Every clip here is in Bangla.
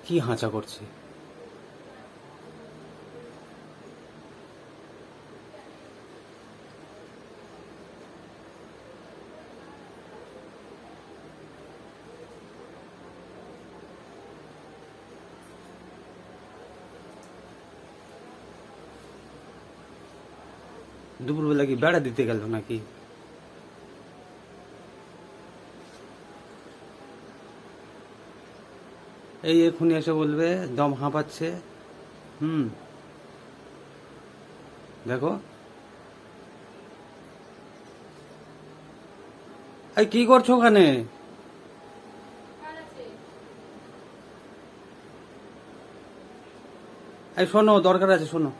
কি হাঁচা করছে? দুপুরবেলা কি বেড়া দিতে গেল নাকি? এই এক্ষুনি এসে বলবে দম হাঁপাচ্ছে। দেখো এই কি করছো ওখানে? এই শোনো, দরকার আছে, শোনো।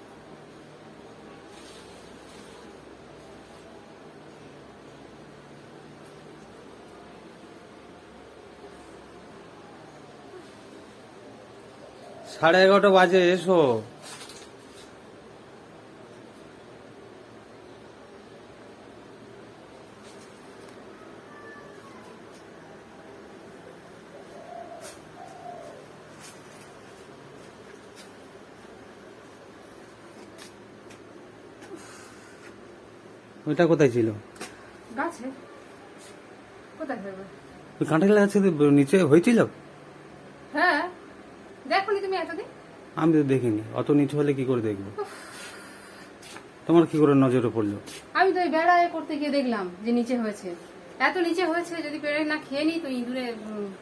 সাড়ে 11টা বাজে, এসো। ওইটা কোথায় ছিল? গাছে। কোথায় যাবে? ওই কাঁঠাল গাছে নিচে হয়েছিল? হ্যাঁ, দেখোনি তুমি এতদিন? আমি তো দেখিনি। অত নিচে হলে কি করে দেখবো? তোমার কি করে নজরে পড়লো? আমি তো এই বেড়ায় করতে গিয়ে দেখলাম যে নিচে হয়েছে। এত নিচে হয়েছে, যদি পেড়ে না খেয়ে নি তো ইঁদুরে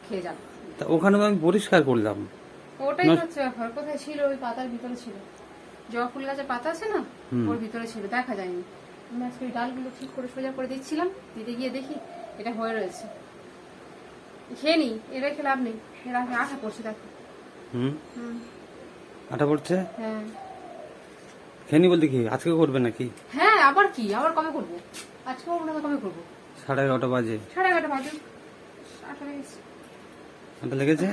খেয়ে যাবে। তা ওখানে তো আমি পরিষ্কার করলাম। ওটাই হচ্ছে ব্যাপার। কোথায় ছিল? ওই পাতার ভিতরে ছিল। জবা ফুল গাছের পাতা আছে না, ওর ভিতরে ছিল, দেখা যায়নি। আমি আজকে ওই ডালগুলো ঠিক করে সোজা করে দিচ্ছিলাম, দিতে গিয়ে দেখি এটা হয়ে রয়েছে। খেয়ে নি, এরা খেয়ে লাভ নেই, এরা আঠা পড়ছে, দেখো। আটা পড়ছে? হ্যাঁ। খেনি বলতে কি আজকে করবে নাকি? হ্যাঁ, আবার কি, আবার কবে করবো? আজকে করবো না, কবে করবো? 11:30 বাজে। 11:30 বাজে। আঠা লেগেছে। আটা লেগেছে?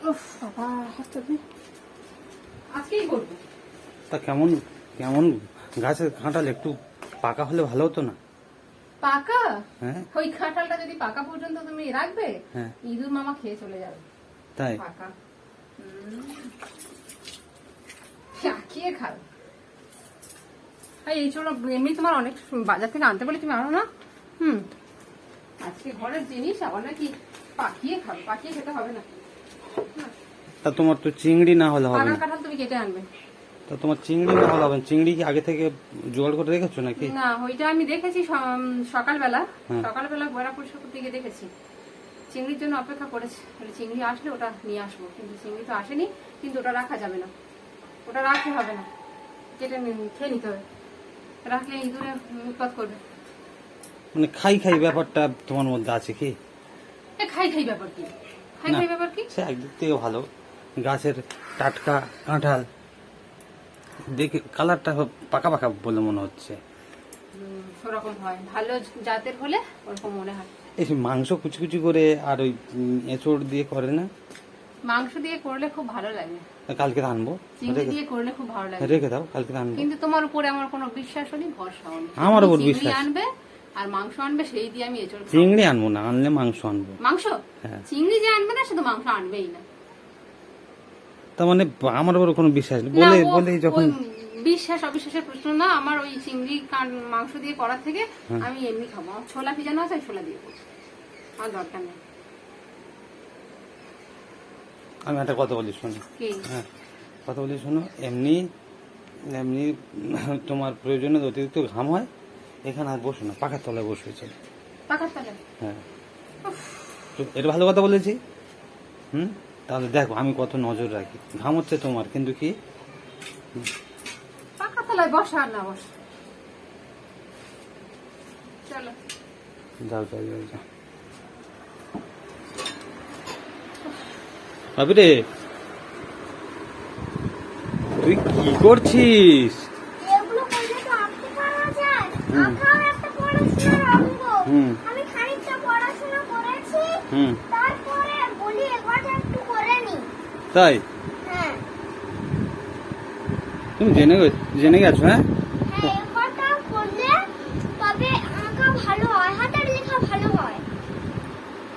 উফ বাবা, হাতটা দি। আজকেই করবো। তা কেমন কেমন গাছের কাঁঠাল একটু পাকা হলে ভালো হতো না? পাকা? হ্যাঁ। ওই কাঁঠালটা যদি পাকা পর্যন্ত তুমি রাখবে, হ্যাঁ। ইঁদুর মামা খেয়ে চলে যাবে। তাই? পাকা খেয়ে খাও। এই চলো, এমনি তোমার অনেক বাজার থেকে আনতে বলি, তুমি আনো না। আজকে ঘরের জিনিস আবার নাকি পাকিয়ে খাবে? পাকিয়ে খেতে হবে না। তা তোমার তো চিংড়ি না হলে হবে পাকা না। কাঁঠাল তুমি কেটে আনবে। তা তোমার চিংড়ি না হলে হবে না। চিংড়ি কি আগে থেকে জোগাড় করে রেখেছো নাকি? না, ওইটা আমি দেখেছি সকালবেলা। সকালবেলা গোড়া পরিষ্কার করতে গিয়ে দেখেছি। চিংড়ির জন্য অপেক্ষা করেছি, চিংড়ি আসলে ওটা নিয়ে আসবো। কিন্তু চিংড়ি তো আসেনি, কিন্তু ওটা রাখা যাবে না, ওটা রাখতে হবে না, কেটে খেয়ে নিতে হবে। রাখলে ইঁদুরে উৎপাত করবে। মানে খাই খাই ব্যাপারটা তোমার মধ্যে আছে কি? খাই খাই ব্যাপার কি? খাই খাই ব্যাপার কি? সে একদিক থেকে ভালো, গাছের টাটকা কাঁঠাল দেখে কালারটা পাকা পাকা বলে মনে হচ্ছে। ওরকম হয়, ভালো জাতের হলে ওরকম মনে হয়। এই মাংস কুচি কুচি করে আর ওই এঁচড় দিয়ে করে না? মাংস দিয়ে করলে খুব ভালো লাগে। কালকে আনবো। চিংড়ি দিয়ে করলে খুব ভালো লাগে। রেখে দাও, কালকে আনবো। কিন্তু তোমার উপরে আমার কোনো বিশ্বাস নেই, ভরসাও নেই। আমার উপর বিশ্বাস। চিংড়ি আনবে আর মাংস আনবে, সেই দিয়ে আমি এঁচড় খাবো। চিংড়ি আনবো না, আনলে মাংস আনবো। মাংস? হ্যাঁ। চিংড়ি যে আনবে না, শুধু মাংস আনবেই না। তার মানে আমার উপর কোনো বিশ্বাস নেই বলে বলে যখন। বিশ্বাস অবিশ্বাসের প্রশ্ন না, আমার ওই চিংড়ি মাংস দিয়ে করার থেকে আমি এমনি খাবো। আমার ছোলা ভিজানো আছে, ছোলা দিয়ে করবো, আমার দরকার নেই। আমি একটা কথা বলি শোনো। হ্যাঁ, কথা বলি শোনো। এমনি এমনি তোমার প্রয়োজনে অতিরিক্ত ঘাম হয়, এখানে আর বসো না, পাখার তলায় বসে চলো। পাখার তলায়? হ্যাঁ, এটা ভালো কথা বলেছি। তাহলে দেখো আমি কত নজর রাখি। ঘাম হচ্ছে তোমার, কিন্তু কি পাখার তলায় বসা আর না বসা, চলো। যাও যাও যাও যাও। ভাবি রে, তুই কি করছিস? আমি খানিকটা পড়াশোনা করেছি, তারপরে বলি এবারটা একটু করে নি। তাই? হ্যাঁ। তুমি জেনে গেছো? হ্যাঁ, হ্যাঁ, এবারটা করলে তবে আঁকা ভালো হয়, হাতের লেখা ভালো হয়।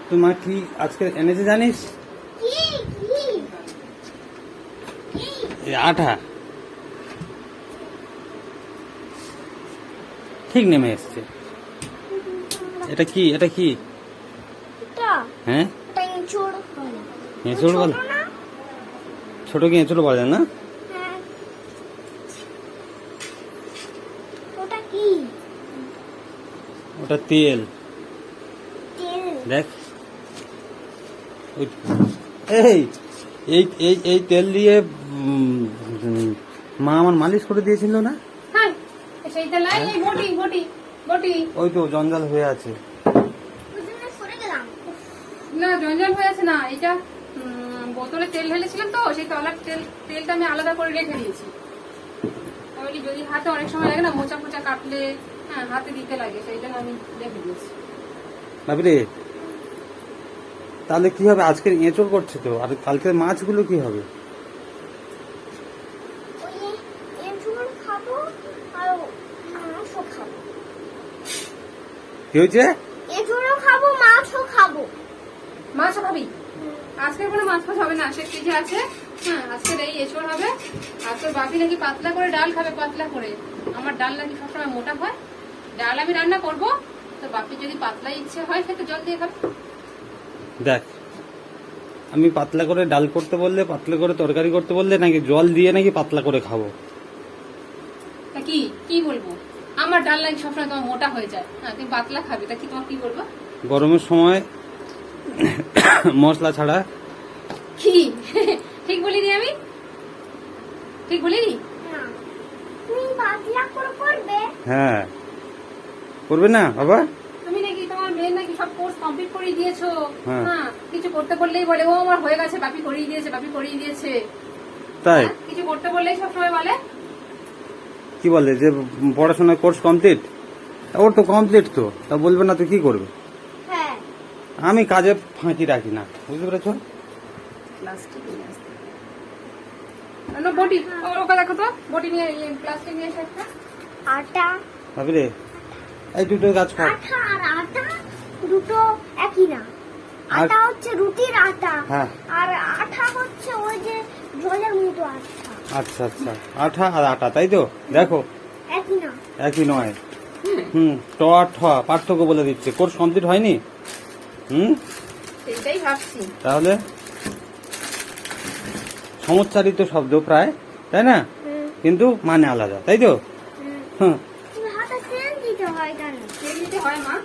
তোমার কি আজকে এনেছে জানিস? কি এই আঠা ঠিক নেমে এসছে। এটা কি, এটা কি? এটা হ্যাঁ, এটা ইঁচড় বলে। এঁচড় বলে? ছোট না? ছোট কি এঁচড় বলে না? হ্যাঁ। ওটা কি? ওটা তেল। তেল। দেখ এই এই এই এই তেল দিয়ে মা আমার মালিশ করে দিয়েছিল না? হ্যাঁ সেই তেল এই বটি বটি বটি। ওই তো জঞ্জাল হয়ে আছে। ওই জন্য সরে গেলাম। না জঞ্জাল হয়ে আছে না, এটা বোতলে তেল ঢেলেছিলাম তো সেই তেলটা আমি আলাদা করে রেখে দিয়েছি। তাহলে যদি হাতে অনেক সময় লাগে না, মোচা ফোচা কাটলে হ্যাঁ হাতে দিতে লাগে, সেই জন্য আমি রেখে দিয়েছি। বাবরে তাহলে কি হবে? আজকের এঁচড় করছে তো, আর কালকের মাছগুলো কি হবে? ওই এঁচড় খাবো আর মাছও খাবো। কি হয়েছে? এঁচড়ও খাবো, মাছও খাবো। মাছও খাবি? আজকের কোনো মাছ ফাছ হবে না, সে ফ্রিজে আছে। হ্যাঁ আজকের এই এঁচড় হবে। আর তোর বাপি নাকি পাতলা করে ডাল খাবে, পাতলা করে। আমার ডাল নাকি সবসময় মোটা হয়। ডাল আমি রান্না করবো, তো বাপি যদি পাতলা ইচ্ছে হয় সে তো জল দিয়ে খাবে। দেখ, আমি পাতলা করে ডাল করতে বললে, পাতলা করে তরকারি করতে বললে নাকি জল দিয়ে নাকি পাতলা করে খাবো। তা কি কি বলবো? আমার ডাল নাকি সবসময় তোমার মোটা হয়ে যায়, হ্যাঁ তুমি পাতলা খাবে, তা কি তোমার কি বলবো? গরমের সময় মশলা ছাড়া। কি ঠিক বলিনি আমি? ঠিক বলিনি? না, তুমি পাতলা করে করবে। হ্যাঁ, করবে না বাবা? তুমি নাকি তোমার মেয়ে নাকি সব কোর্স কমপ্লিট করে দিয়েছো। হ্যাঁ। হ্যাঁ কিছু করতে বললেই বলে ও আমার হয়ে গেছে, বাপি করিয়ে দিয়েছে, বাপি করিয়ে দিয়েছে। তাই হ্যাঁ, কিছু করতে বললেই সবসময় বলে। কি বলে যে পড়াশোনার কোর্স কমপ্লিট? ওর তো কমপ্লিট তো, তা বলবে না তো কি করবে? হ্যাঁ। আমি কাজে ফাঁকি রাখি না, বুঝতে পেরেছো? প্লাস্টিক নিয়ে আসতে। না, বটি ওকে দেখো তো, বটি নিয়ে প্লাস্টিক নিয়ে এসে একটা। আটা। ভাবি রে, এই দুটো কাজ কর। আটা আর আটা দুটো একই না। আর- আটা হচ্ছে রুটির আটা। হ্যাঁ। আর আটা হচ্ছে ওই যে জলের মতো আটা। আচ্ছা আচ্ছা, আঠা আর আটা, তাই তো? দেখো একই না। একই নয়। ট আর ঠ পার্থক্য বলে দিচ্ছে। কোর্স কমপ্লিট হয়নি? সেইটাই ভাবছি। তাহলে সমচ্চারিত শব্দ প্রায়, তাই না? কিন্তু মানে আলাদা, তাই তো? হুম। তুমি হাতে তেল দিতে হয় কেন? তেল দিতে হয় মা,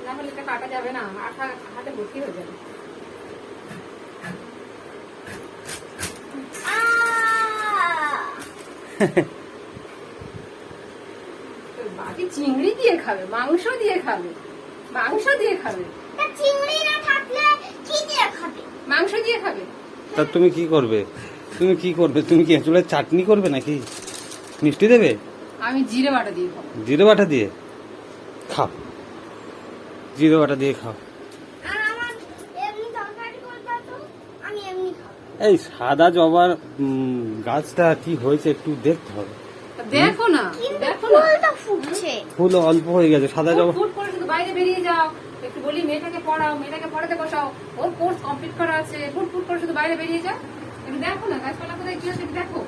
না হলে এটা কাটা যাবে না, আঠা হাতে ভর্তি হয়ে যাবে। তোর বাকি চিংড়ি দিয়ে খাবে, মাংস দিয়ে খাবে, মাংস দিয়ে খাবে, তা চিংড়ি না থাকলে কি দিয়ে খাবে? মাংস দিয়ে খাবে। তা তুমি কি করবে? তুমি কি করবে? তুমি কি এঁচুড়ের চাটনি করবে নাকি মিষ্টি দেবে? আমি জিরে বাটা দিয়ে খাবো। জিরে বাটা দিয়ে খাও, জিরে বাটা দিয়ে খাও। আর আমার এমনি তরকারি করতে তো আমি এমনি খাবো। এই সাদা জবার গাছটা কি হয়েছে একটু দেখতে হবে। তা দেখো না, কিন্তু দেখো না। ফুলটা ফুটছে। ফুল অল্প হয়ে গেছে, সাদা জবা। ফুট করে শুধু বাইরে বেরিয়ে যাও, একটু বলি মেয়েটাকে পড়াও, মেয়েটাকে পড়াতে বসাও, ওর কোর্স কমপ্লিট করা আছে, ফুট ফুট করে শুধু বাইরে বেরিয়ে যাও। একটু দেখো না গাছপালা কোথায় কি হচ্ছে, একটু দেখো।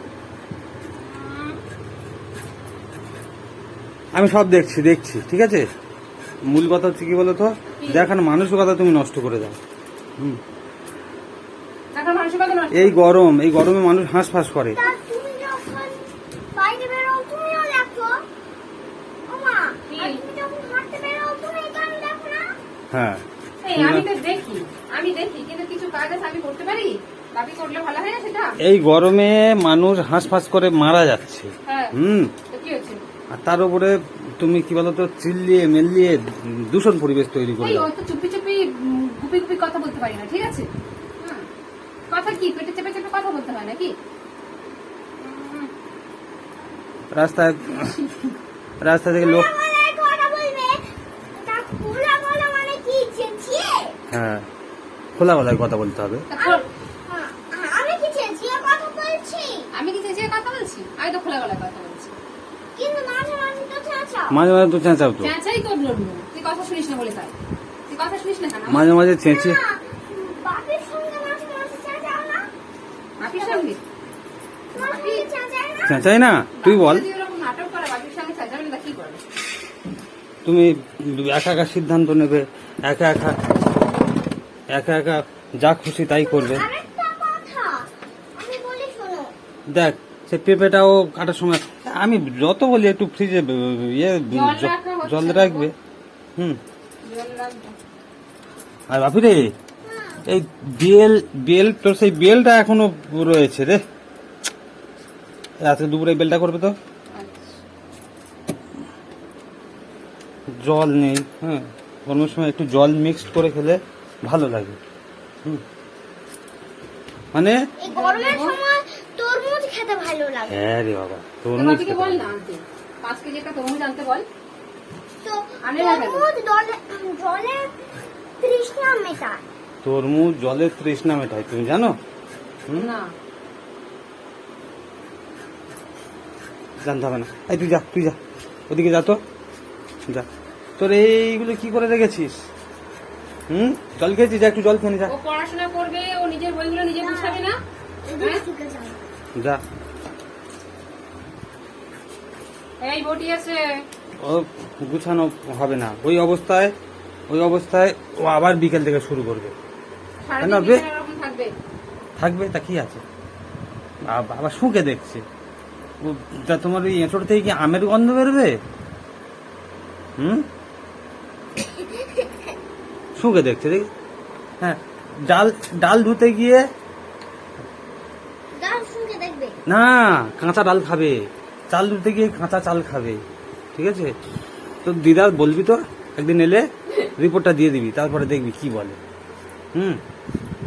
আমি সব দেখছি দেখছি, ঠিক আছে? মূল কথা হচ্ছে কি বলতো, দেখান মানসিকতা তুমি নষ্ট করে দাও। দেখো মানসিকতা নষ্ট। এই গরমে মানুষ হাঁসফাঁস করে। তা তুমি যখন বাইরে বেরো তুমিও দেখো। ওমা, কি? আর তুমি যখন হাঁটতে বেরো তুমি কেন দেখো না? হ্যাঁ, এই আমি তো দেখি, আমি দেখি, কিন্তু কিছু কাজ আছে আমি করতে পারি, বাকি করলে ভালো হয় না সেটা। এই গরমে মানুষ হাঁসফাঁস করে মারা যাচ্ছে। হ্যাঁ তো কি হচ্ছে? আর তার উপরে তুমি কি বলতো চিল্লিয়ে মেল্লিয়ে দূষণ পরিবেশ তৈরি করে এই দাও। অত চুপি চুপি গুপি গুপি কথা বলতে পারি না, ঠিক আছে? হ্যাঁ। কথা কি পেটে চেপে চেপে কথা বলতে হয় নাকি? রাস্তা থেকে লোক, খোলা গলায় কথা বলবে। তা খোলা গলা মানে কি চেঁচিয়ে? হ্যাঁ খোলা গলায় কথা বলতে হবে। তা খোল- আমি কি চেঁচিয়ে কথা বলছি? আমি কি চেঁচিয়ে কথা বলছি? আমি তো খোলা গলায় কথা বলছি। কিন্তু মাঝে মাঝে তো চেঁচাও। মাঝে মাঝে তো চেঁচাও তো, চেঁচাই তো বলবো, তুই কথা শুনিস না বলে তাই। তুই কথা শুনিস না কেন? মাঝে মাঝে চেঁচিয়ে। না, বাপের সঙ্গে মাঝে মাঝে চেঁচাও না? বাপির সঙ্গে? তোমার সঙ্গে চেঁচায় না? চেঁচাই না? তুই বল। যদি ওরকম নাটক করে বাপির সঙ্গে চেঁচাবেন না কি করবে? তুমি একা একা সিদ্ধান্ত নেবে, একা একা যা খুশি তাই করবে। আরেকটা কথা আমি বলি শোনো। দেখ সে পেঁপেটাও কাটার সময় আমি যত বলি একটু ফ্রিজে ইয়ে রাখা হচ্ছে জল না রাখবে। হুম। জল রাখবো। আর বাপি রে, এই বেল তোর সেই বেলটা এখনো রয়েছে রে। আজকে দুপুরে বেলটা করবে তো। আচ্ছা। জল নেই, হ্যাঁ গরমের সময় একটু জল মিক্সড করে খেলে ভালো লাগে। হুম। মানে এই গরমের সময় তরমুজ খেতে ভালো লাগে। হ্যাঁ রে বাবা, তো তরমুজ বাপিকে খেতে বল হবে। না আনতে 5 কেজি একটা তরমুজ আনতে বল। তো আনে না কেন? তরমুজ জলে তৃষ্ণা মেটায়। তরমুজ জলের তৃষ্ণা মেটায়, তুমি জানো? হুম? না জানতে হবে না। এই তুই যা ওদিকে যা তো, যা। তোর এইগুলো কি করে রেখেছিস? হুম, জল খেয়েছিস? যা একটু জল খেয়ে নে, যা ও পড়াশোনা করবে, ও নিজের বইগুলো নিজে গুছাবে না। এদিক হ্যাঁ? থেকে যাও। যা। এই বটি আছে। ও গুছানো হবে না ওই অবস্থায় ও আবার বিকেল থেকে শুরু করবে। সারাদিন কেন বে? বিছানায় এরকম থাকবে। থাকবে তা কি আছে, আবার শুকে দেখছে ও। তা তোমার ওই এঁচড় থেকে কি আমের গন্ধ বেরোবে? হুম, শুকে দেখছে দেখি। হ্যাঁ, ডাল ধুতে গিয়ে যাও শুনকে দেখবে। না, কাঁচা ডাল খাবে। চাল ধুতে গিয়ে কাঁচা চাল খাবে, ঠিক আছে? তো দিদা বলবি তো, একদিন এলে রিপোর্টটা দিয়ে দিবি, তারপরে দেখবি কি বলে। হুম,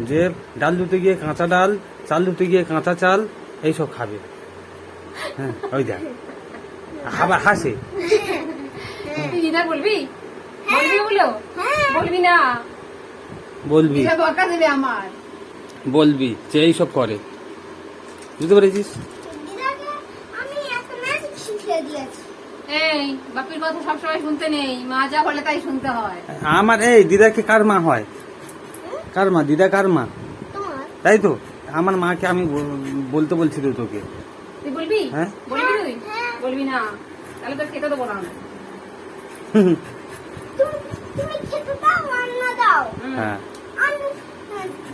যে ডাল ধুতে গিয়ে কাঁচা ডাল, চাল ধুতে গিয়ে কাঁচা চাল, এইসব খাবে। হ্যাঁ, ওই দেখ আবার হাসে। তুই দিদা বলবি? বলবি বলো? বলবি না? বলবি দিদা বকা দেবে আমার। বলবি যে এইসব করে, বুঝতে পেরেছিস? দিদাকে আমি একটা ম্যাজিক শিখিয়ে দিয়েছি। এই বাপির কথা সবসময় শুনতে নেই, মা যা বলে তাই শুনতে হয়। আমার এই দিদাকে কার মা হয়? কার মা? দিদা কার মা? তোমার তাই তো, আমার মাকে আমি বলতে বলছি তো তোকে। তুই বলবি? হ্যাঁ। বলবি তুই? বলবি না, তাহলে তোর খেতে দেবো না। তুমি খেতে দাও আর না দাও। হ্যাঁ, আমি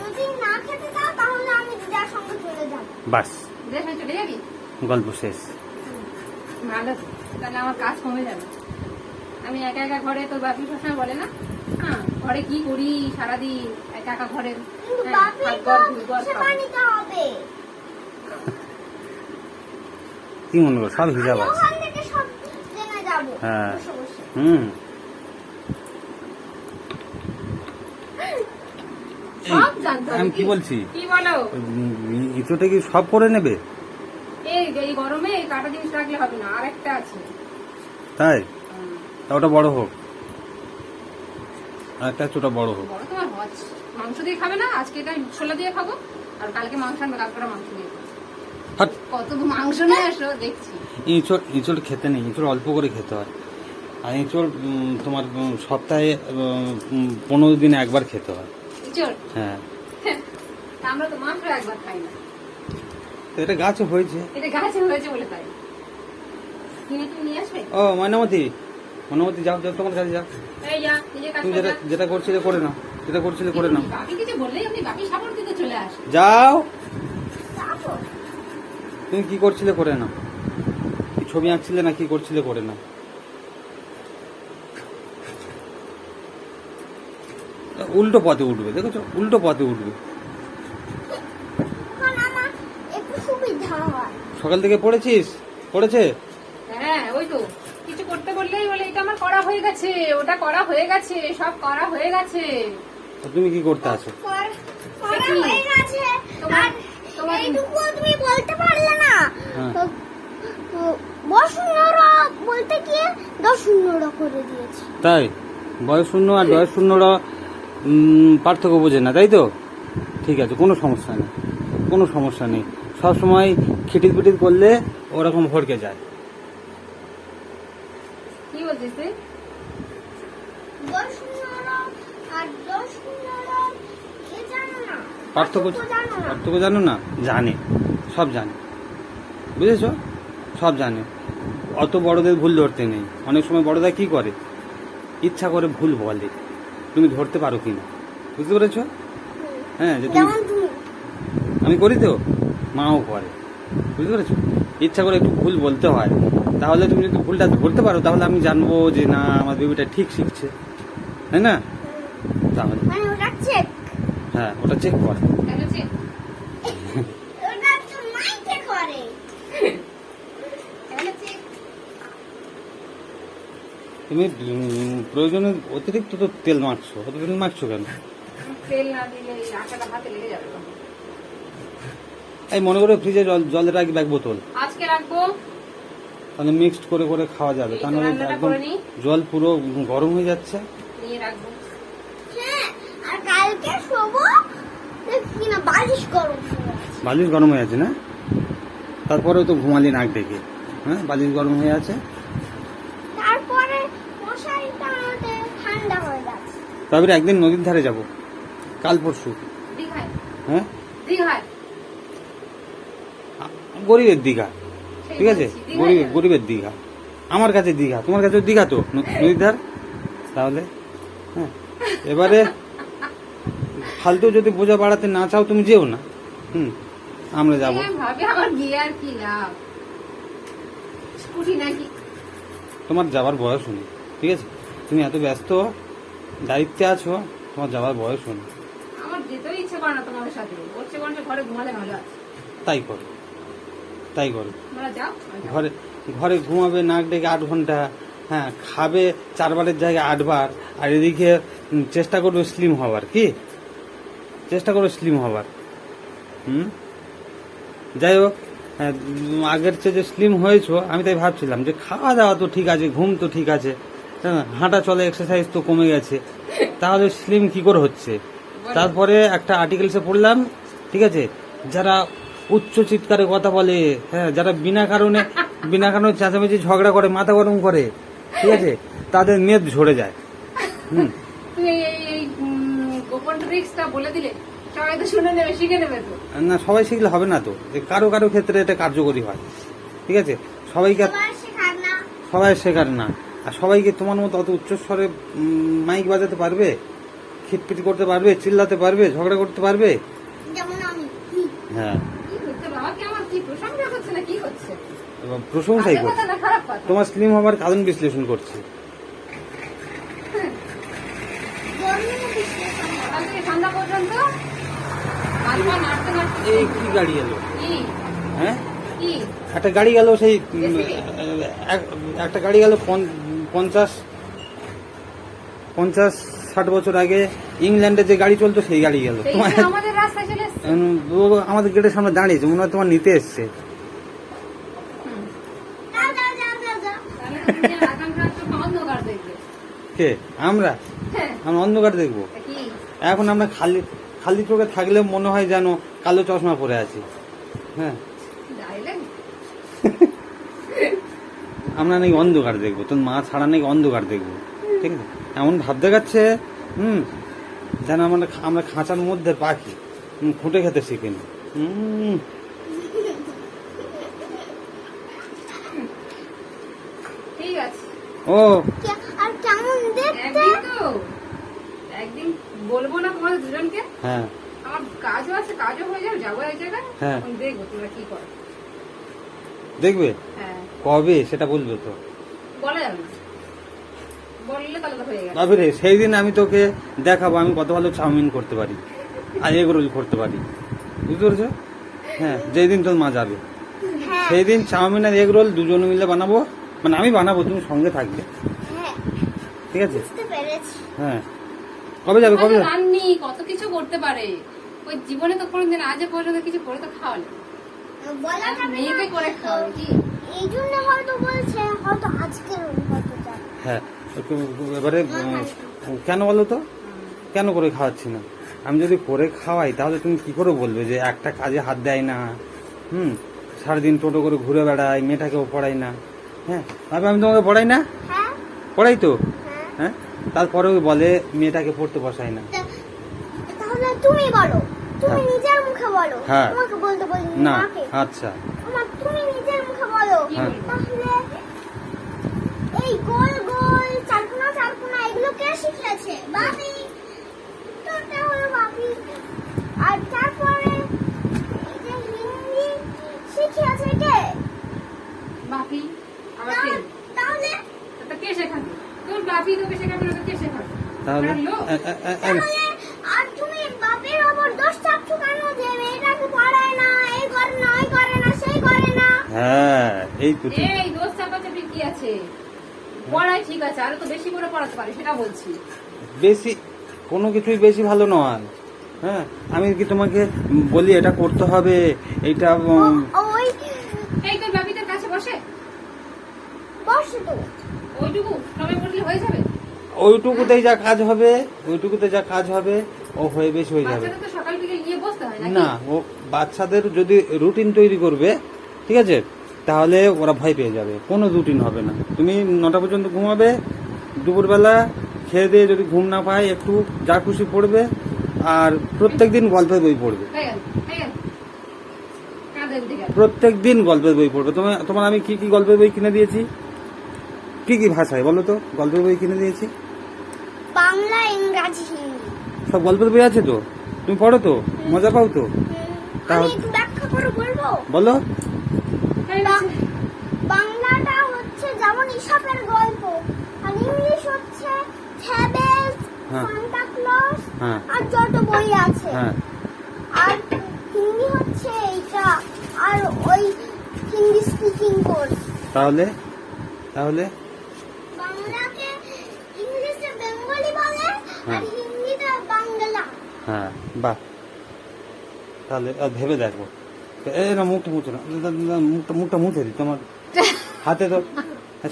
যদি না খেতে দাও তাহলে আমি দিদার সঙ্গে চলে যাব। বাস, দেখ না চলে যাবি? গল্প শেষ। ভালো তো, তাহলে আমার কাজ কমে যাবে। আমি একা একা ঘরে, তোর বাপি সবসময় বলে না, হ্যাঁ ঘরে কি করি সারাদিন, একা একা ঘরে। কিন্তু হ্যাঁ, বাপি হাত তো গড়, ধুই গড় সেবা খাও। নিতে হবে। কি মনে কর, সব হিসাব আমি আছে। ওখান থেকে সব জেনে যাব। হ্যাঁ। বসে বসে। হুম, সব জানতে হবে। আমি কি বলছি, কি বলো? ইটোটা কি সব করে নেবে? এই গরমে এই কাটা জিনিস রাখলে হবে না, আরেকটা আছে। তাই? তা ওটা বড় হোক, আর একটা ছোটা বড় হোক। বড় তোমার হচ্ছে, মাংস দিয়ে খাবে না? আজকে এটা ছোলা দিয়ে খাবো, আর কালকে মাংস আনবে, কালকে মাংস দিয়ে খাবো। হাট, কত মাংস নিয়ে আসো দেখছি। ইঁচড় খেতে নেই, ইঁচড় অল্প করে খেতে হয়। আর ইঁচড় তোমার সপ্তাহে 15 দিনে একবার খেতে হয়। চল, হ্যাঁ, আমরা তো মাত্র একবার খাই না। তো এটা গাছে হয়েছে। এটা গাছে হয়েছে বলে তাই। কিনে তুমি নিয়ে আসবে? ও ময়নামতি যাও যাও, তোমার কাছে যাও। এই যা, নিজের কাজ তুমি করে যা। যেটা করছিলে করে নাও, যেটা করছিলে করে নাও। বাপি কিছু বললেই আপনি বাপি সাপোর্ট দিতে চলে আসে। যাও, যাবো। তুমি কি করছিলে করে নাও। কি ছবি আঁকছিলে না কি করছিলে করে নাও। উল্টো পথে উঠবে, দেখেছো, উল্টো পথে উঠবে। ওখানে আমার একটু সুবিধা হয়। সকাল থেকে পড়েছে। হ্যাঁ ওই তো, কিছু করতে বললেই বলে এটা আমার করা হয়ে গেছে, ওটা করা হয়ে গেছে, সব করা হয়ে গেছে। তো তুমি কি করতে আছো? করা কি? হয়ে গেছে। তোমার- আর তোমার- এইটুকুও তুমি বলতে পারলে না। হ্যাঁ। বসুন্ধরা বলতে গিয়ে 10 করে দিয়েছে। তাই? বয়স শূন্য আর বয়স শূন্যরা পার্থক্য বোঝে না, তাই তো? ঠিক আছে, কোনো সমস্যা নেই। সবসময় খিটির পিটির করলে ওরকম ভড়কে যায়। কি বলছিস তুই? বসুন্ধরা আর 10 এ জানো না? পার্থক্য জানো না? জানো না? জানে, সব জানে। বুঝেছো? সব জানে। অত বড়দের ভুল ধরতে নেই। অনেক সময় বড়দা কি করে, ইচ্ছা করে ভুল বলে, তুমি ধরতে পারো কিনা, বুঝতে পেরেছো? হ্যাঁ, যে তুমি, যেমন তুমি। আমি করি তো, মাও করে, বুঝতে পেরেছো? ইচ্ছা করে একটু ভুল বলতে হয়, তাহলে তুমি যদি ভুলটা ধরতে পারো তাহলে আমি জানবো যে না আমার বেবিটা ঠিক শিখছে, তাই না? তাহলে মানে ওটা চেক, হ্যাঁ, ওটা চেক কর। কেন যে ওটা তো মাইকে করে। কেন যে তুমি প্রয়োজনে অতিরিক্ত তো তেল মাখছো, অত তেল মাখছো কেন? তেল না দিলে এই আটাটা হাতে লেগে যাবে তখন। এই মনে করে ফ্রিজে জল রাখবে এক বোতল, আজকে রাখবো, তাহলে মিক্সড করে করে খাওয়া যাবে, এই তো তা নাহলে রান্নাটা একদম করে নিই। জল পুরো গরম হয়ে যাচ্ছে। নিয়ে রাখবো। হ্যাঁ, আর কালকে শোবো কিনা বালিশ গরম হয়ে আছে। বালিশ গরম হয়ে আছে না? তারপরেও তো ঘুমালি নাক ডেকে। হ্যাঁ, বালিশ গরম হয়ে আছে। তারপরে মশারি টানাতে ঠান্ডা হয়ে যাচ্ছে। তারপরে একদিন নদীর ধারে যাব, কাল পরশু। দীঘায়, হ্যাঁ, দীঘায় গরিবের দীঘা, সেই ঠিক আছে? বলছি, দীঘায় যাবো। গরিবের দীঘা। আমার কাছে দীঘা, তোমার কাছে দীঘা তো, নদীর ধার। তাহলে হ্যাঁ, এবারে ফালতু যদি বোঝা বাড়াতে না চাও তুমি যেও না। আমরা যাব। আমি ভাবি আমার গিয়ে আর কি লাভ, স্কুটি নাকি। তোমার যাবার বয়স নেই, ঠিক আছে? তুমি এত ব্যস্ত, দায়িত্বে আছো, তোমার যাবার বয়স নেই। আমার যেতেও ইচ্ছে করে না তোমাদের সাথে, হচ্ছে কোন ঘরে ঘুমালে ভালো আছে। তাই করো, তাই করো। তোমরা যাও, আমি যাবো। ঘরে ঘরে ঘুমাবে নাক ডেকে 8 ঘন্টা, হ্যাঁ, খাবে 4 বারের জায়গায় 8 বার, আর এদিকে চেষ্টা করবে স্লিম হওয়ার, কি চেষ্টা করবে স্লিম হওয়ার। যাই হোক, হ্যাঁ, আগের চেয়ে যে স্লিম হয়েছো, আমি তাই ভাবছিলাম যে খাওয়া দাওয়া তো ঠিক আছে, ঘুম তো ঠিক আছে, হ্যাঁ, হাঁটা চলে এক্সারসাইজ তো কমে গেছে, তাহলে স্লিম কি করে হচ্ছে? তারপরে একটা আর্টিকেলসে পড়লাম, ঠিক আছে, যারা উচ্চ চিৎকারে কথা বলে, হ্যাঁ, যারা বিনা কারণে চেঁচামেচি ঝগড়া করে, মাথা গরম করে, ঠিক আছে, তাদের মেদ ঝরে যায়। তুমি এই গোপন ট্রিক্সটা বলে দিলে সবাই তো শুনে নেবে, শিখে নেবে তো। না, সবাই শিখলে হবে না তো, কারো কারো ক্ষেত্রে এটা কার্যকরী হয়, ঠিক আছে? সবাইকে তোমার শেখার না। সবাই শেখার না, আর সবাইকে তোমার মতো অত উচ্চস্বরে মাইক বাজাতে পারবে, খিটপিট করতে পারবে, চিল্লাতে পারবে, ঝগড়া করতে পারবে? যেমন আমি। হ্যাঁ, কি হচ্ছে বাবা, কি আমার কি প্রশংসা করছে না কি হচ্ছে? এবং প্রশংসাই ভালো করছে, কথা না খারাপ কথা? তোমার স্লিম হবার কারণ বিশ্লেষণ করছে। জন্ম বিশ্লেষণ। সকাল থেকে সন্ধ্যা পর্যন্ত হাত-পা নাড়তে নাড়তে এই কি গাড়ি এলো? কি হ্যাঁ, কি একটা গাড়ি গেল, সেই জেসিবি? একটা গাড়ি গেল 50-60 বছর আগে ইংল্যান্ডে যে গাড়ি চলতো সেই গাড়ি গেল। সেই তোমার যে আমাদের রাস্তায় চলে এসছে। ও আমাদের গেটের সামনে দাঁড়িয়েছে, মনে হয় তোমার নিতে এসছে। যাও যাও যাও যাও যাও। তাহলে তো দুনিয়ার আকাঙ্ক্ষা একটু অন্ধকার দেখবে। কে? আমরা হ্যাঁ, আমরা অন্ধকার দেখবো? তা কি এখন আমরা খালি চোখে থাকলে মনে হয় যেন কালো চশমা পরে আছি। হ্যাঁ, ডাইলেন আমরা নাকি অন্ধকার দেখবো, তোর মা ছাড়া নাকি অন্ধকার দেখবো, ঠিক আছে? এমন ভাব দেখাচ্ছে, যেন আমরা খাঁচার মধ্যে পাখি, খুঁটে খেতে শিখিনি। ঠিক আছে, ও আর কেমন দেখতে? একদিন তো একদিন বলবো না তোমাদের দুজনকে, হ্যাঁ, আমার কাজও আছে, কাজও হয়ে যাবে, যাবো এক জায়গায়, হ্যাঁ। তখন দেখবো তোমরা কি করো। দেখবে হ্যাঁ, কবে সেটা বলবে তো। বলা যাবে না, বললে তাহলে তো হয়ে গেল। বাবুরে, সেই দিন আমি তোকে দেখাবো আমি কত ভালো চাউমিন করতে পারি, আর এগ রোল করতে পারি, বুঝতে পেরেছো? হ্যাঁ, যেই দিন তোর মা যাবে হ্যাঁ সেই দিন চাউমিন আর এগ রোল দুজনে মিলে বানাবো, মানে আমি বানাবো, তুমি সঙ্গে থাকবে, হ্যাঁ, ঠিক আছে? বুঝতে পেরেছি। হ্যাঁ, কবে যাবে, কবে যাবে? রান্নি কত কিছু করতে পারে, ওই জীবনে তো কোনোদিন আজ পর্যন্ত কিছু করে তো খাওয়ালে, বলা যাবে মেয়েকে করে খাওয়াবে কি? এই জন্য হয়তো বলছে, হয়তো আজকে হয়তো যাবে। হ্যাঁ, এবারে কেন বলো তো, কেন করে খাওয়াচ্ছি না? আমি যদি করে খাওয়াই তাহলে তুমি কি করে বলবে যে একটা কাজে হাত দেয় না, সারাদিন টোটো করে ঘুরে বেড়াই, মেয়েটাকেও পড়াই না। হ্যাঁ, আমি তোমাকে পড়াই না? হ্যাঁ পড়াই তো, হ্যাঁ। হ্যাঁ, তারপরেও বলে মেয়েটাকে পড়তে বসাই না। তাহলে তুমি বলো, তুমি হ্যাঁ। নিজের মুখে মুখে বলো। হ্যাঁ। তোমাকে বলতে বলিনি, না মাকে। আচ্ছা আমার তুমি নিজের মুখে বলো। হ্যাঁ। তাহলে এই গোল গোল চারকোনা চারকোনা এগুলো কে শিখিয়েছে? বাপি। তো ওটা হলো বাপি। আর তারপরে এই যে হিন্দি শিখিয়েছে কে? বাপি আবার কে? তাহলে তা কে শেখাবে? তোর বাপি তোকে শেখাবে না তো কে শেখাবে? তাহলে আর লোক? তাহলে আর তুমি বাপের ওপর দোষ চাচ্ছ কেন যে মেয়েটাকে পড়ায় না, এই করে না, ওই করে না, সেই করে না? হ্যাঁ এই তো ঠিক। এই দোষ চাপাচাপি কি আছে? পড়ায় ঠিক আছে, আরো তো বেশি করে পড়াতে পারে, সেটা বলছি। বেশি কোনো কিছুই বেশি ভালো নয়। হ্যাঁ আমি কি তোমাকে বলি এটা করতে হবে এইটা ওই এই তোর বাপি তোর কাছে বসে? বসে তো। ওইটুকু সবাই বললে হয়ে যাবে? ওইটুকুতেই যা কাজ হবে, ওইটুকুতে যা কাজ হবে ও হয়ে বেশি হয়ে যাবে। বাচ্চাদের তো সকাল বিকেল গিয়ে বসতে হয় নাকি? না ও বাচ্চাদের যদি রুটিন তৈরি করবে, ঠিক আছে, তাহলে ওরা ভয় পেয়ে যাবে। কোনো রুটিন হবে না। তুমি 9টা পর্যন্ত ঘুমাবে, দুপুরবেলা খেয়ে দিয়ে যদি ঘুম না পায় একটু যা খুশি পড়বে, আর প্রত্যেকদিন গল্পের বই পড়বে। হয়ে গেল, হয়ে গেল। কাঁধের দিকে। প্রত্যেকদিন গল্পের বই পড়বে। তোমার আমি কি কি গল্পের বই কিনে দিয়েছি? কি কি ভাষায় বলো তো গল্পের বই কিনে দিয়েছি? বাংলা, ইংরাজি, হিন্দি। সব গল্পের বই আছে তো? তুমি পড়ো তো? মজা পাও তো? আমি তাহলে একটু ব্যাখ্যা করে বলবো। বলো। হয়ে গেছে। বাংলাটা হচ্ছে যেমন ইসপের গল্প, আর ইংলিশ হচ্ছে ফ্যাবেলস, হ্যাঁ। সান্তা ক্লজ, হ্যাঁ। আর যত বই আছে। হ্যাঁ আর হিন্দি হচ্ছে এইটা, আর ওই হিন্দি স্পিকিং কোর্স। তাহলে তাহলে বাংলাকে ইংলিশে বেঙ্গলি বলে, হ্যাঁ। আর হিন্দিতে বাংলা। হ্যাঁ বাহ, তাহলে ভেবে দেখো। এই না মুখটা মুছো না, মুখটা মুছে দিই তোমার হাতে তো।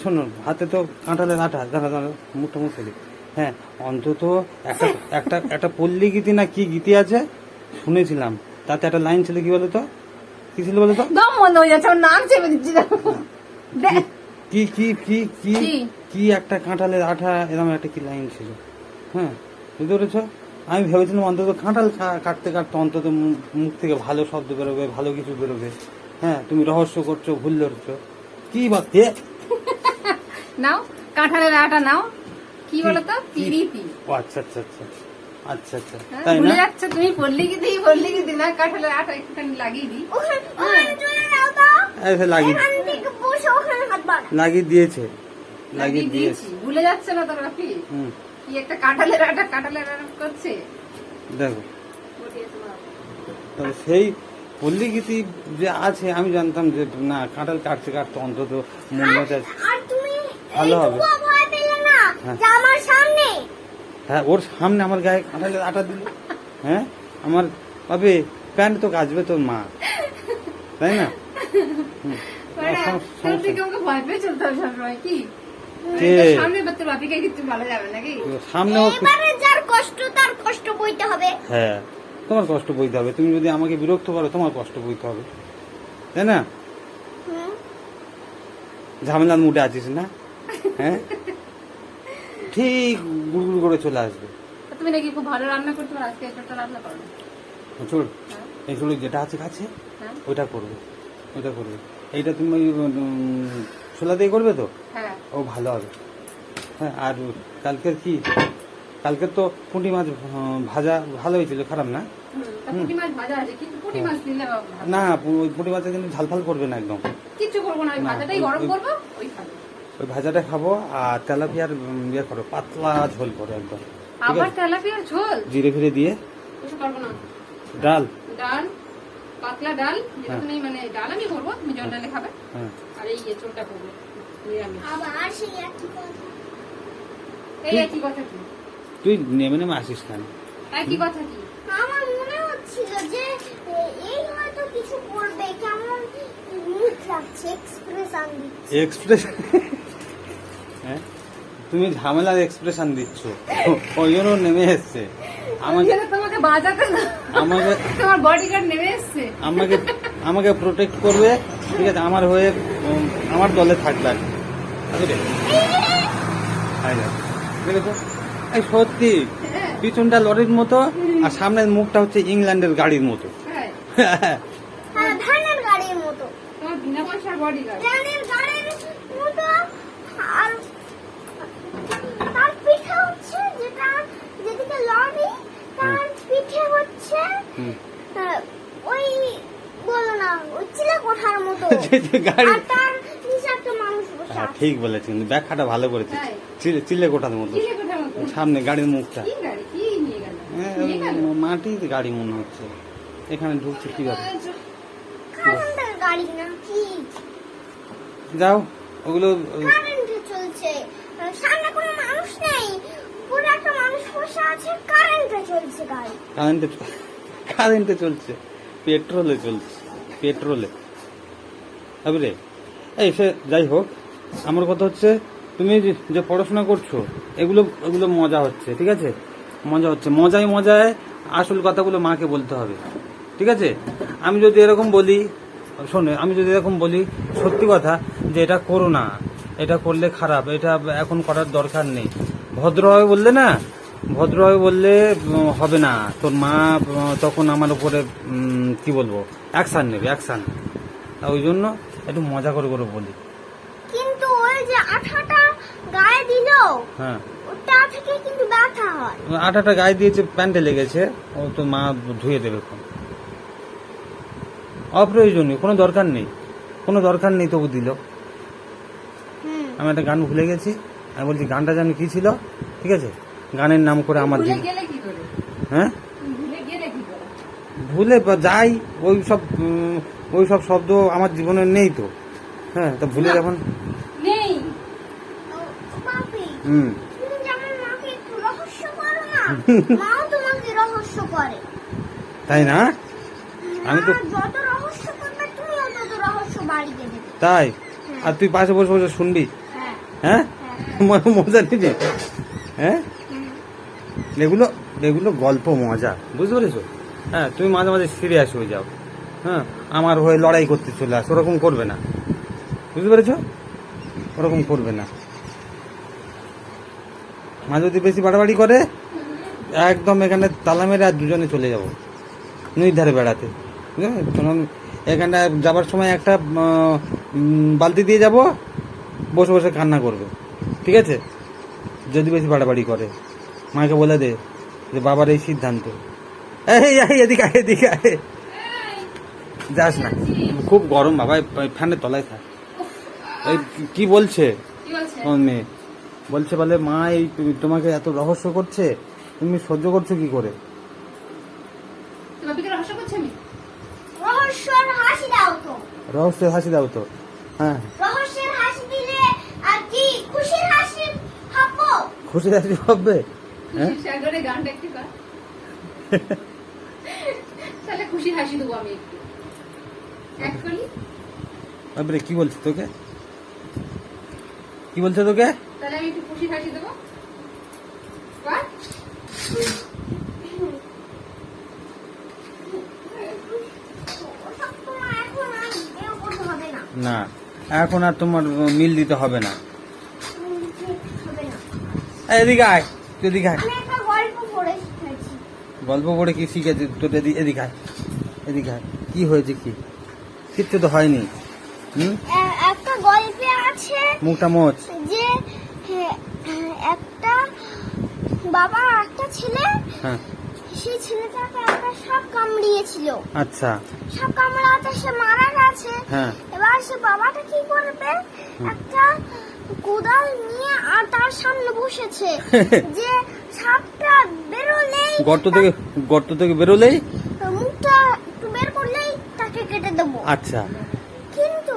শোনো হাতে তো কাঁঠালের আঠা, দাঁড়া দাঁড়া মুখটা মুছে দিই। হ্যাঁ অন্তত একটা একটা একটা পল্লী গীতি না কি গীতি আছে শুনেছিলাম, তাতে একটা লাইন ছিল কি বলো তো? কি ছিল বলো তো? দম বন্ধ হয়ে যাচ্ছে, আমার নাম চেপে দিচ্ছি। দেখ। কি কি কি কি কি? কি একটা কাঁঠালের আঠা এরকম একটা কি লাইন ছিল। হ্যাঁ বুঝতে পেরেছ? আমি ভেবেছিলাম অন্তত কাঁঠাল কাটতে কাটতে অন্তত মুখ থেকে ভালো শব্দ বেরোবে, ভালো কিছু বেরোবে। হ্যাঁ তুমি রহস্য করছো, ভুল ধরছো। কি ভাবতে? নাও কাঁঠালের আটা নাও। কি বলো তো? কি? পিরিতি। ও আচ্ছা আচ্ছা আচ্ছা আচ্ছা আচ্ছা হ্যাঁ, তাই ভুলে না? যাচ্ছ তুমি। পড়লি কি না, কাঁঠালের আটা একটুখানি লাগিয়ে দিই। ওখানে চলে যাও তো। লাগিয়ে এখান থেকে বসে ওখানে হাত বাড়া। লাগিয়ে দিয়েছে, লাগিয়ে লাগিয়ে দিয়েছে। দিয়েছি। ভুলে যাচ্ছে না তোর বাপি? হুম কি একটা কাঁঠালের আটা করছে। দেখো বটিয়েছে বাবা। তবে সেই পল্লী গীতি যে আছে আমি জানতাম যে না কাঁঠাল কাটতে কাটতে অন্তত মনটা। আর তুমি ভালো হবে। এইটুকুও ভয় পেলে না হ্যাঁ। যে আমার সামনে। হ্যাঁ ওর সামনে আমার গায়ে কাঁঠালের আটা দিল। হ্যাঁ আমার ভাবে প্যান্ট তো কাচবে তোর মা, তাই না? হুম। মানে তোর থেকে আমাকে ভয় পেয়ে চলতে হবে সবসময় কি? কে? তোর সামনে বা তোর বাপিকে কিছু ভালো যাবে নাকি? সামনে ওর এবারে যার কষ্ট তার কষ্ট বইতে হবে। হ্যাঁ তোমার কষ্ট বইতে হবে। তুমি যদি আমাকে বিরক্ত করো তোমার কষ্ট বইতে হবে, তাই না? হুম। ঝামেলার মুডে আছিস না? হ্যাঁ ঠিক গুড়গুড় করে চলে আসবে। তুমি নাকি খুব ভালো রান্না করতে পারো, আজকে একটা রান্না করো। চল এই চলো যেটা আছে কাছে হ্যাঁ ওইটা করবে, ওইটা করবে। এইটা তুমি ছোলা দিয়ে করবে তো? হ্যাঁ। ও ভালো হবে। হ্যাঁ আর কালকের কি? কালকের তো পুঁটি মাছ ভাজা ভালো হয়েছিল, খারাপ না? তা পুঁটি মাছ ভাজা আছে, কিন্তু পুঁটি মাছ দিলে ভালো। না ওই পুঁটি মাছের কিন্তু ঝাল ফাল করবে না একদম। কিচ্ছু করবো না, ওই না, ভাজাটাই গরম করবো, ওই খাবো। ওই ভাজাটা খাবো আর তেলাপিয়ার ইয়ে করো, পাতলা ঝোল করো একদম, ঠিক আবার আছে? তেলাপিয়ার ঝোল? জিরে ফিরে দিয়ে কিছু করবো না। ডাল। ডাল, পাতলা ডাল, যেটা হ্যাঁ। তুমি মানে ডাল আমি করবো, তুমি জল ডালে খাবে। হ্যাঁ আর এই ঝোলটা করবো নিরামিষ। আবার সেই একই কথা। এই একই কথা কি? তুই নেমে নেমে আসিস কেন? তাই কি কথা কি? আমার মনে হচ্ছিল যে এই হয়তো কিছু করবে, কেমন মুখ লাগছে, এক্সপ্রেশন দিচ্ছে। এক্সপ্রেস হ্যাঁ তুমি ঝামেলার এক্সপ্রেশন দিচ্ছ, ওই জন্য নেমে এসছে আমাকে, যেন তোমাকে বাঁচাতে না, আমাকে তোমার বডিগার্ড নেমে এসছে। আমাকে আমাকে প্রোটেক্ট করবে, ঠিক আছে? আমার হয়ে আমার দলে থাকবে আর কি। বুঝলে? এই দেখো, দেখেছো? এই সত্যি হ্যাঁ, পিছনটা লরির মতো আর সামনের মুখটা হচ্ছে ইংল্যান্ডের গাড়ির মতো, হ্যাঁ। হ্যাঁ ভ্যানের গাড়ির মতো, তোমার বিনা পয়সার বডি গার্ড। ভ্যানের গাড়ির মতো। আর তার পিঠে হচ্ছে যেটা, যেদিকে লরি তার পিঠে হচ্ছে ওই বলো না ওই চিলে কোঠার মতো। গাড়ি আর তার নিচে একটা মানুষ বসে হ্যাঁ, আছে। ঠিক বলেছেন, ব্যাখ্যাটা ভালো করেছিস। তাই? চিলে কোঠার মতো, চিলে কোঠার মতো। সামনে গাড়ির মুখটা। কি গাড়ি? কি নিয়ে গেল? হ্যাঁ, নিয়ে গেল? মাটির গাড়ি মনে হচ্ছে। এখানে ঢুকছে কি ব্যাপার? কারেন্টের গাড়ি না কি? যাও ওগুলো কারেন্টে চলছে, সামনে কোনো মানুষ নেই, পুরো একটা মানুষ বসে আছে, কারেন্টে চলছে গাড়ি। কারেন্টে চলছে, পেট্রোলে চলছে, পেট্রোলে। রে এই সে যাই হোক, আমার কথা হচ্ছে তুমি যে পড়াশোনা করছো এগুলো এগুলো মজা হচ্ছে, ঠিক আছে? মজা হচ্ছে, মজায় মজায় আসল কথাগুলো মাকে বলতে হবে, ঠিক আছে? আমি যদি এরকম বলি, শোনে, আমি যদি এরকম বলি সত্যি কথা যে এটা করো না, এটা করলে খারাপ, এটা এখন করার দরকার নেই, ভদ্রভাবে বললে না, ভদ্রভাবে বললে হবে না। তোর মা তখন আমার উপরে কি বলবো, অ্যাকশান নেবে, অ্যাকশান। ওই জন্য একটু মজা করে করে বলি। কিন্তু ওই যে আঠাটা গায়ে দিল, হ্যাঁ, ওটা থেকে কিন্তু ব্যথা হয়। আটাটা গায়ে দিয়েছে, প্যান্টে লেগেছে, ও তো মা ধুয়ে দেবে এখন। অপ্রয়োজনীয়, কোনো দরকার নেই, কোনো দরকার নেই, তবু দিল। আমি একটা গান ভুলে গেছি, আমি বলছি গানটা জানি কি ছিল, ঠিক আছে? গানের নাম করে আমার ভুলে জীবন, গেলে কি করে? হ্যাঁ ভুলে গেলে কি করে? ভুলে যাই, ওই সব শব্দ আমার জীবনে নেই তো। হ্যাঁ, তা ভুলে যখন নেই। বাপি, হুম তুমি যেমন মাকে একটু রহস্য করো না, মাও তোমাকে রহস্য করে। তাই না? আমি তো মা যত রহস্য করবে তুমিও তত রহস্য বাড়িয়ে দেবে। তাই, আর তুই পাশে বসে বসে শুনবি, হ্যাঁ হ্যাঁ? মজা নিবি, হ্যাঁ? এগুলো এগুলো গল্প, মজা, বুঝতে পেরেছো? হ্যাঁ, তুমি মাঝে মাঝে সিরিয়াস হয়ে যাও, হ্যাঁ, আমার হয়ে লড়াই করতে চলে আস, ওরকম করবে না, বুঝতে পেরেছো? ওরকম করবে না। মা যদি বেশি বাড়াবাড়ি করে, একদম এখানে তালা মেরে আর দুজনে চলে যাবো নদীর ধারে বেড়াতে, বুঝলে? কারণ এখানটা যাবার সময় একটা বালতি দিয়ে যাব, বসে বসে কান্না করবে, ঠিক আছে? যদি বেশি বাড়াবাড়ি করে, মাকে বলে দে যে বাবার এই সিদ্ধান্ত। এদিকে আয়, এদিকে আয়, যাস না, খুব গরম বাবা, ফ্যানের তলায় থাক। এই কি বলছে কি বলছে? তোমার মেয়ে? বলছে বলে মা এই তোমাকে এত রহস্য করছে, তুমি সহ্য করছো কি করে? তোমার বিকে রহস্য করছে আমি? রহস্যের হাসি দাও তো, রহস্যের হাসি দাও তো। হ্যাঁ, রহস্যের হাসি দিলে আর কি খুশির হাসি হাসবো। খুশি হাসি হবে, হ্যাঁ? সাগরে গানটা একটু কর। তাহলে খুশি হাসি দেবো আমি একটু। এক করি। তারপরে কি বলছে তোকে, কি বলছে তোকে? তাহলে আমি একটু খুশি হাসি দেবো। কর। ওসব তোমার এখন আর এও করতে হবে না, না, এখন আর তোমার মিল দিতে হবে না। হবে না। এদিকে আয়, তুই এদিকে আয়। আমি একটা গল্প পড়ে শিখেছি। গল্প পড়ে কি শিখেছি তোর? এদিকে আয়, এদিকে আয়। কি হয়েছে, কি কিচ্ছু তো হয়নি। একটা গল্পে আছে মুখটা মোচ। যে একটা বাবা একটা ছেলে, হ্যাঁ, সেই ছেলেটাকে একটা সাপ কামড়িয়েছিল। আচ্ছা, সাপ কামড়াতে সে মারা গেছে। হ্যাঁ, এবার সে বাবাটা কি করবে, একটা কোদাল নিয়ে আর তার সামনে বসেছে যে সাপটা বেরোলেই, গর্ত থেকে বেরোলেই, মুখটা একটু বের করলেই তাকে কেটে দেবো। আচ্ছা, কিন্তু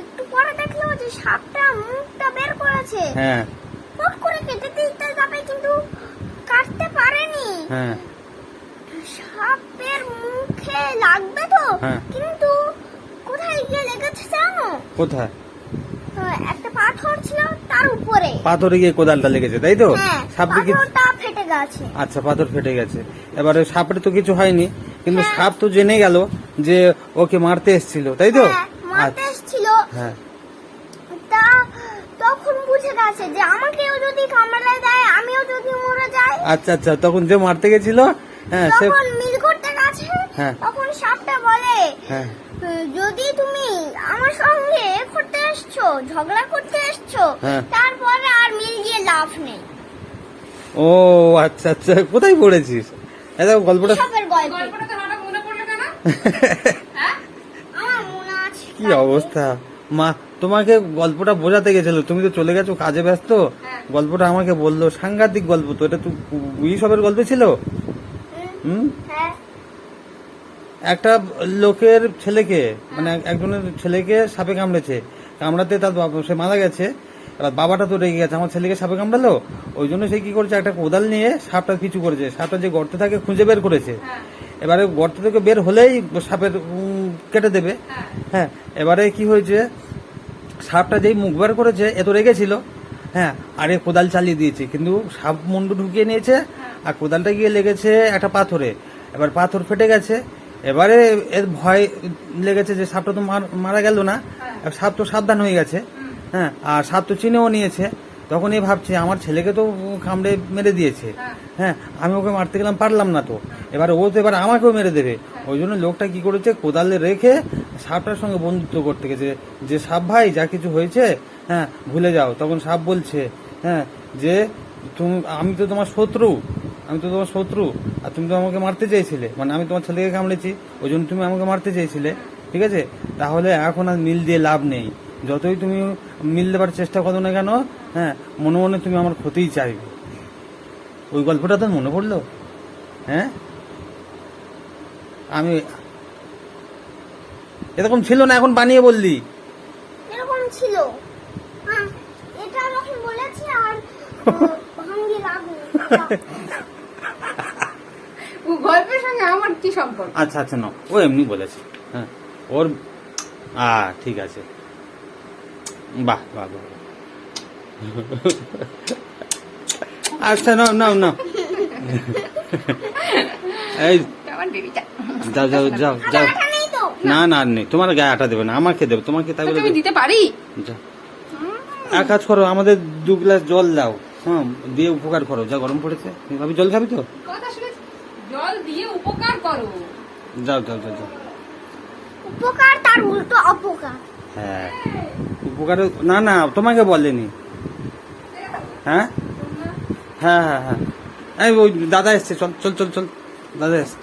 একটু পরে দেখলো যে সাপটা মুখটা বের করেছে, হ্যাঁ, ফট করে কেটে দিতে যাবে কিন্তু কাটতে পারেনি। হ্যাঁ, সাপের মুখে লাগবে তো, হ্যাঁ। কিন্তু কোথায় গিয়ে লেগেছে জানো? কোথায়? একটা পাথর ছিল তার উপরে। পাথরে গিয়ে কোদালটা লেগেছে, তাই তো? হ্যাঁ, সাপ দিকে, পাথরটা ফেটে গেছে। আচ্ছা, পাথর ফেটে গেছে। এবারে সাপের তো কিছু হয়নি, কিন্তু হ্যাঁ। সাপ তো জেনে গেল যে ওকে মারতে এসেছিল, তাই তো? হ্যাঁ, মারতে আচ্ছা, এসেছিল। হ্যাঁ, তা তখন বুঝে গেছে যে আমাকেও যদি কামড়ে দেয় আমিও যদি মরে যাই। আচ্ছা, আচ্ছা, তখন যে মারতে গেছিল, হ্যাঁ, সে তখন মিল করতে গেছে হ্যাঁ। তখন সাপটা বলে হ্যাঁ যদি তুমি আমার সঙ্গে করতে এসছো, ঝগড়া করতে এসছো, হ্যাঁ। তারপরে আর মিল দিয়ে লাভ নেই। ও আচ্ছা আচ্ছা, কোথায় পড়েছিস? এই দেখো গল্পটা সবের গল্প গল্পটা তো হঠাৎ মনে পড়লো কেন? হ্যাঁ? আমার মনে আছে। কি অবস্থা মা, তোমাকে গল্পটা বোঝাতে গেছিল, তুমি তো চলে গেছো কাজে ব্যস্ত। হ্যাঁ। গল্পটা আমাকে বললো, সাংঘাতিক গল্প তো এটা। তো সবের গল্প ছিল। হুম, হ্যাঁ একটা লোকের ছেলেকে, মানে একজনের ছেলেকে সাপে কামড়েছে, কামড়াতে তার সে মারা গেছে। এবার বাবাটা তো রেগে গেছে, আমার ছেলেকে সাপে কামড়ালো, ওই জন্য সে কি করেছে, একটা কোদাল নিয়ে সাপটা পিছু করেছে, সাপটা যে গর্তে থাকে খুঁজে বের করেছে। হ্যাঁ। এবারে গর্ত থেকে বের হলেই সাপের কেটে দেবে। হ্যাঁ। হ্যাঁ, এবারে কি হয়েছে, সাপটা যেই মুখ বের করেছে, এ তো রেগেছিল। হ্যাঁ, আরে কোদাল চালিয়ে দিয়েছে, কিন্তু সাপ মুন্ডু ঢুকিয়ে নিয়েছে, আর কোদালটা গিয়ে লেগেছে একটা পাথরে। এবার পাথর ফেটে গেছে। এবারে এর ভয় লেগেছে যে সাপটা তো মারা গেল না, আর সাপ তো সাবধান হয়ে গেছে। হ্যাঁ, আর সাপ তো চিনেও নিয়েছে। তখন এ ভাবছে আমার ছেলেকে তো কামড়ে মেরে দিয়েছে। হ্যাঁ, আমি ওকে মারতে গেলাম, পারলাম না তো, এবারে ও তো এবার আমাকেও মেরে দেবে। ওই জন্য লোকটা কি করেছে, কোদালে রেখে সাপটার সঙ্গে বন্ধুত্ব করতে গেছে, যে সাপ ভাই যা কিছু হয়েছে হ্যাঁ ভুলে যাও। তখন সাপ বলছে হ্যাঁ যে আমি তো তোমার শত্রু, আমি তো তোমার শত্রু, আর তুমি তো আমাকে মারতে চেয়েছিলে, মানে আমি তোমার ছেলেকে কামড়েছি, ওই জন্য তুমি আমাকে মারতে চেয়েছিলে। ঠিক আছে, তাহলে এখন আর মিল দিয়ে লাভ নেই, যতই তুমি মিল দেবার চেষ্টা করো না কেন, হ্যাঁ মনে মনে তুমি আমার ক্ষতিই চাইবে। ওই গল্পটা তো মনে পড়লো। হ্যাঁ, আমি এরকম ছিল না, এখন বানিয়ে বললি। এরকম ছিল। হ্যাঁ, এটা আমাকে বলেছে আর ভাঙ্গি লাভ নেই। ও গল্পের সঙ্গে আমার কি সম্পর্ক? আচ্ছা আচ্ছা, না ও এমনি বলেছে। হ্যাঁ, ওর ঠিক আছে, বাহ বাহ বাহ। আচ্ছা, নাও নাও নাও, এই আমার বেবিটা। যাও যাও যাও যাও। আটা নেই তো? না না আর নেই, তোমার গায়ে আটা দেবে না, আমাকে দেবে, তোমাকে তাই তোকে বলে আমি দেবে। দিতে পারি? যাও, এক কাজ করো, আমাদের 2 গ্লাস জল দাও, হ্যাঁ দিয়ে উপকার করো, যা গরম পড়েছে। ভাবি জল খাবি তো? কথা শুনে জল দিয়ে উপকার করো। যাও যাও যাও যাও। উপকার তার উল্টো অপকার। হ্যাঁ, উপকার না না তোমাকে বলেনি। হ্যাঁ হ্যাঁ হ্যাঁ হ্যাঁ, এই ওই দাদা এসছে, চল চল চল চল, দাদা এসছে।